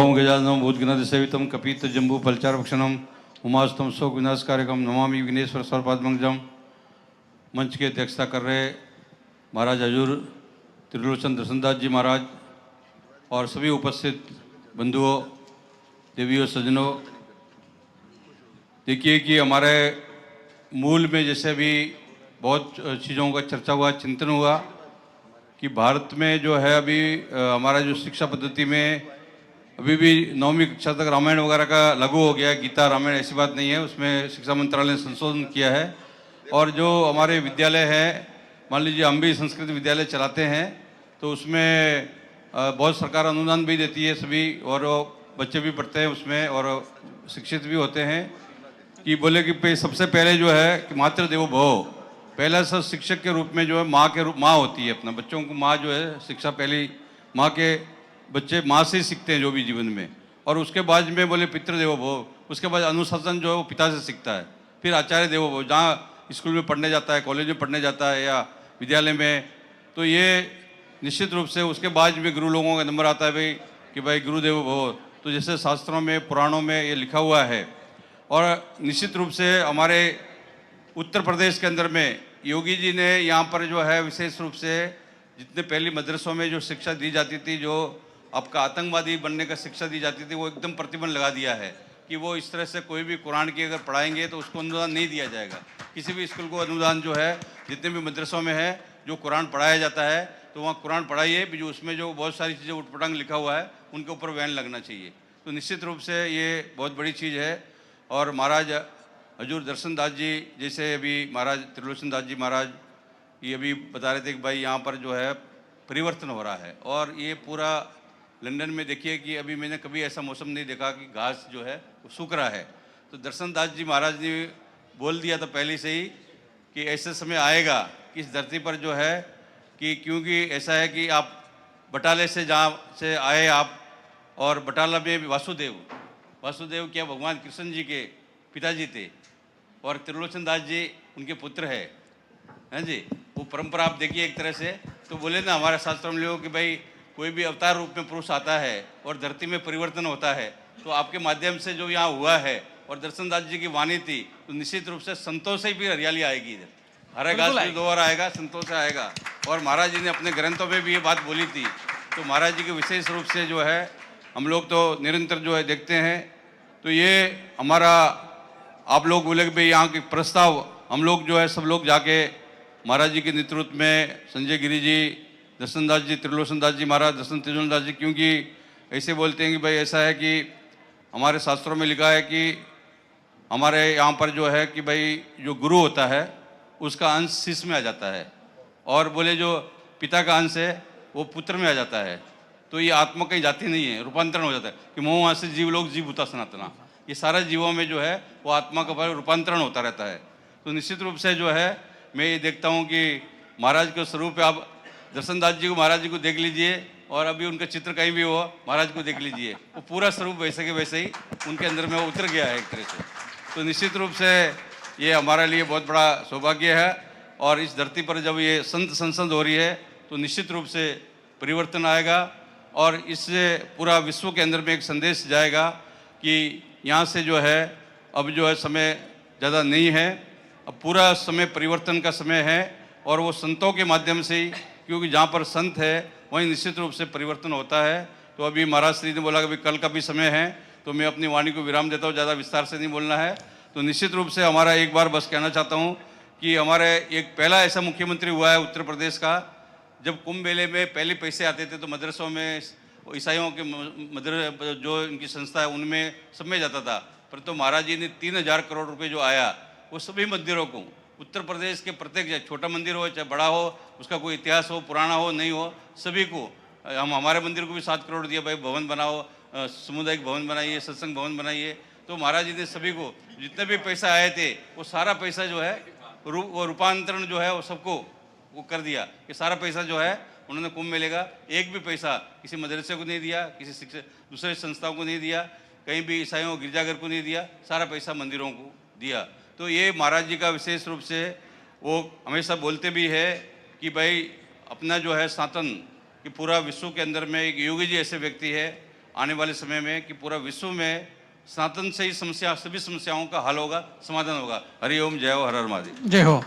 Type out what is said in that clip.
ओम गजाननम भूतगणाधि सेवितम कपीत जम्बू फलचार भक्षणम उमास्तम शोक विनाश कार्यक्रम नमामि विघ्नेश्वर सर्वपादमंगजम। मंच की अध्यक्षता कर रहे महाराज हजूर त्रिलोचन दर्शनदास जी महाराज और सभी उपस्थित बंधुओं, देवियों, सज्जनों, देखिए कि हमारे मूल में जैसे अभी बहुत चीज़ों का चर्चा हुआ, चिंतन हुआ कि भारत में जो है अभी हमारा जो शिक्षा पद्धति में अभी भी 9वीं कक्षा तक रामायण वगैरह का लागू हो गया है। गीता रामायण ऐसी बात नहीं है, उसमें शिक्षा मंत्रालय ने संशोधन किया है। और जो हमारे विद्यालय हैं, मान लीजिए हम भी संस्कृत विद्यालय चलाते हैं, तो उसमें बहुत सरकार अनुदान भी देती है सभी, और बच्चे भी पढ़ते हैं उसमें और शिक्षित भी होते हैं। कि बोले कि सबसे पहले जो है कि मातृ देवो भव, पहला सब शिक्षक के रूप में जो है माँ होती है। अपना बच्चों को माँ जो है शिक्षा पहली माँ के, बच्चे माँ से सीखते हैं जो भी जीवन में। और उसके बाद में बोले पितृदेवो भव, उसके बाद अनुशासन जो है वो पिता से सीखता है। फिर आचार्य देवो भव, जहाँ स्कूल में पढ़ने जाता है, कॉलेज में पढ़ने जाता है या विद्यालय में, तो ये निश्चित रूप से उसके बाद में गुरु लोगों का नंबर आता है भाई कि भाई गुरुदेवो भव। तो जैसे शास्त्रों में, पुराणों में ये लिखा हुआ है। और निश्चित रूप से हमारे उत्तर प्रदेश के अंदर में योगी जी ने यहाँ पर जो है विशेष रूप से जितने पहली मदरसों में जो शिक्षा दी जाती थी, जो आपका आतंकवादी बनने का शिक्षा दी जाती थी, वो एकदम प्रतिबंध लगा दिया है कि वो इस तरह से कोई भी कुरान की अगर पढ़ाएंगे तो उसको अनुदान नहीं दिया जाएगा। किसी भी स्कूल को अनुदान जो है, जितने भी मदरसों में है जो कुरान पढ़ाया जाता है तो वहाँ कुरान पढ़ाइए, भी जो उसमें जो बहुत सारी चीज़ें उटपटांग लिखा हुआ है उनके ऊपर बैन लगना चाहिए। तो निश्चित रूप से ये बहुत बड़ी चीज़ है। और महाराज हजूर दर्शन दास जी, जैसे अभी महाराज त्रिलोचन दास जी महाराज ये अभी बता रहे थे कि भाई यहाँ पर जो है परिवर्तन हो रहा है। और ये पूरा लंदन में देखिए कि अभी मैंने कभी ऐसा मौसम नहीं देखा कि घास जो है वो सूख रहा है। तो दर्शन दास जी महाराज ने बोल दिया था पहले से ही कि ऐसा समय आएगा कि इस धरती पर जो है कि, क्योंकि ऐसा है कि आप बटाले से जहाँ से आए आप, और बटाला में वासुदेव क्या भगवान कृष्ण जी के पिताजी थे, और त्रिलोचन दास जी उनके पुत्र हैं जी। वो परंपरा आप देखिए एक तरह से। तो बोले ना हमारे शास्त्रों में लोग कि भाई कोई भी अवतार रूप में पुरुष आता है और धरती में परिवर्तन होता है, तो आपके माध्यम से जो यहाँ हुआ है और दर्शन दास जी की वाणी थी, तो निश्चित रूप से संतोष से भी हरियाली आएगी। इधर हरा घास भी दोबारा आएगा, संतोष से आएगा। और महाराज जी ने अपने ग्रंथों में भी ये बात बोली थी। तो महाराज जी के विशेष रूप से जो है हम लोग तो निरंतर जो है देखते हैं। तो ये हमारा, आप लोग बोले कि भाई यहाँ के प्रस्ताव हम लोग जो है सब लोग जाके महाराज जी के नेतृत्व में, संजय गिरी जी, दर्शन दास जी, त्रिलोचन दास जी महाराज, दर्शन त्रिलोचन दास जी, क्योंकि ऐसे बोलते हैं कि भाई ऐसा है कि हमारे शास्त्रों में लिखा है कि हमारे यहाँ पर जो है कि भाई जो गुरु होता है उसका अंश शिष्य में आ जाता है, और बोले जो पिता का अंश है वो पुत्र में आ जाता है। तो ये आत्मा कहीं जाती नहीं है, रूपांतरण हो जाता है कि मोह वहाँ से जीव लोग जीव भूता सनातना, ये सारा जीवों में जो है वो आत्मा का रूपांतरण होता रहता है। तो निश्चित रूप से जो है मैं ये देखता हूँ कि महाराज के स्वरूप पे आप दर्शन दास जी को, महाराज जी को देख लीजिए, और अभी उनका चित्र कहीं भी हो महाराज को देख लीजिए, वो पूरा स्वरूप वैसे के वैसे ही उनके अंदर में वो उतर गया है एक तरह से। तो निश्चित रूप से ये हमारे लिए बहुत बड़ा सौभाग्य है। और इस धरती पर जब ये संत संसद हो रही है तो निश्चित रूप से परिवर्तन आएगा, और इससे पूरा विश्व के अंदर में एक संदेश जाएगा कि यहाँ से जो है अब जो है समय ज़्यादा नहीं है, अब पूरा समय परिवर्तन का समय है। और वो संतों के माध्यम से ही, क्योंकि जहाँ पर संत है वहीं निश्चित रूप से परिवर्तन होता है। तो अभी महाराज श्री ने बोला कि कल का भी समय है, तो मैं अपनी वाणी को विराम देता हूँ, ज़्यादा विस्तार से नहीं बोलना है। तो निश्चित रूप से हमारा एक बार बस कहना चाहता हूँ कि हमारे एक पहला ऐसा मुख्यमंत्री हुआ है उत्तर प्रदेश का, जब कुंभ मेले में पहले पैसे आते थे तो मदरसों में, ईसाइयों के जो इनकी संस्था है उनमें सब में जाता था। परंतु महाराज जी ने 3000 करोड़ रुपए जो आया वो सभी मंदिरों को, उत्तर प्रदेश के प्रत्येक, चाहे छोटा मंदिर हो चाहे बड़ा हो, उसका कोई इतिहास हो, पुराना हो नहीं हो, सभी को, हम हमारे मंदिर को भी 7 करोड़ दिया, भाई भवन बनाओ, सामुदायिक भवन बनाइए, सत्संग भवन बनाइए। तो महाराज जी ने सभी को जितने भी पैसा आए थे वो सारा पैसा जो है वो रूपांतरण जो है वो सबको वो कर दिया कि सारा पैसा जो है उन्होंने कुंभ मेले का, एक भी पैसा किसी मदरसे को नहीं दिया, किसी शिक्षा दूसरे संस्थाओं को नहीं दिया, कहीं भी ईसाइयों गिरजाघर को नहीं दिया, सारा पैसा मंदिरों को दिया। तो ये महाराज जी का विशेष रूप से वो हमेशा बोलते भी है कि भाई अपना जो है सनातन कि पूरा विश्व के अंदर में एक योगी जी ऐसे व्यक्ति है, आने वाले समय में कि पूरा विश्व में सनातन से ही समस्या, सभी समस्याओं का हल होगा, समाधान होगा। हरि ओम, जय हो, हर हर महादेव। जय हो।